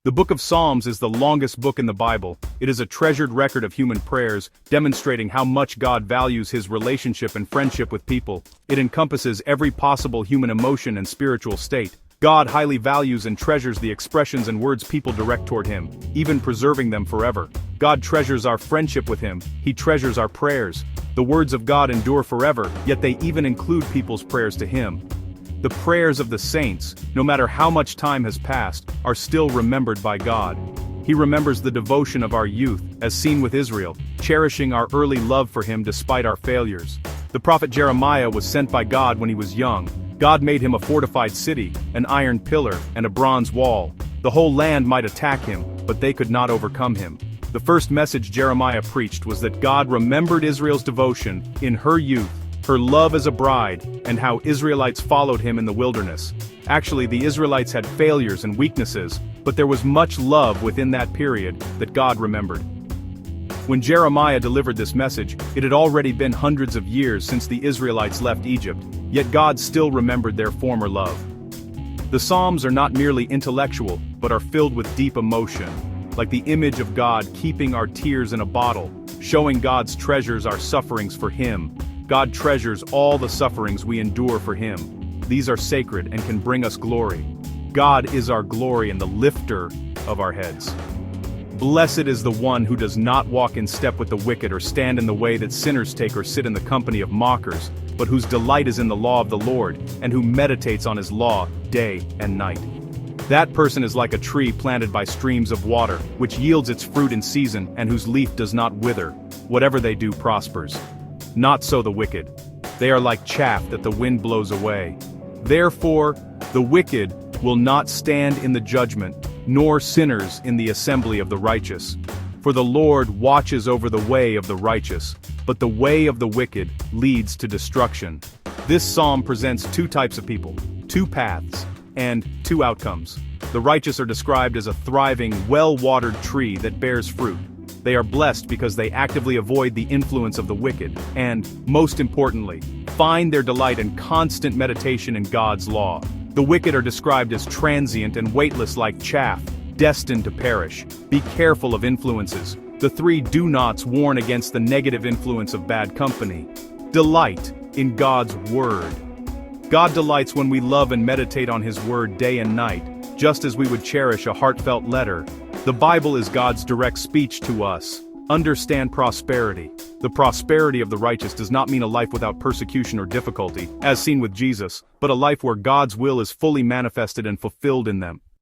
The book of Psalms is the longest book in the Bible. It is a treasured record of human prayers, demonstrating how much God values his relationship and friendship with people. It encompasses every possible human emotion and spiritual state. God highly values and treasures the expressions and words people direct toward him, even preserving them forever. God treasures our friendship with him. He treasures our prayers. The words of God endure forever, yet they even include people's prayers to him. The prayers of the saints, no matter how much time has passed, are still remembered by God. He remembers the devotion of our youth, as seen with Israel, cherishing our early love for him despite our failures. The prophet Jeremiah was sent by God when he was young. God made him a fortified city, an iron pillar, and a bronze wall. The whole land might attack him, but they could not overcome him. The first message Jeremiah preached was that God remembered Israel's devotion in her youth, her love as a bride, and how Israelites followed him in the wilderness. Actually, the Israelites had failures and weaknesses, but there was much love within that period that God remembered. When Jeremiah delivered this message, it had already been hundreds of years since the Israelites left Egypt, yet God still remembered their former love. The Psalms are not merely intellectual, but are filled with deep emotion, like the image of God keeping our tears in a bottle, showing God's treasures our sufferings for him. God treasures all the sufferings we endure for him. These are sacred and can bring us glory. God is our glory and the lifter of our heads. Blessed is the one who does not walk in step with the wicked or stand in the way that sinners take or sit in the company of mockers, but whose delight is in the law of the Lord, and who meditates on his law day and night. That person is like a tree planted by streams of water, which yields its fruit in season and whose leaf does not wither. Whatever they do prospers. Not so the wicked. They are like chaff that the wind blows away. Therefore, the wicked will not stand in the judgment, nor sinners in the assembly of the righteous. For the Lord watches over the way of the righteous, but the way of the wicked leads to destruction. This psalm presents two types of people, two paths, and two outcomes. The righteous are described as a thriving, well-watered tree that bears fruit. They are blessed because they actively avoid the influence of the wicked, and, most importantly, find their delight in constant meditation in God's law. The wicked are described as transient and weightless like chaff, destined to perish. Be careful of influences. The three do-nots warn against the negative influence of bad company. Delight in God's word. God delights when we love and meditate on his word day and night, just as we would cherish a heartfelt letter. The Bible is God's direct speech to us. Understand prosperity. The prosperity of the righteous does not mean a life without persecution or difficulty, as seen with Jesus, but a life where God's will is fully manifested and fulfilled in them.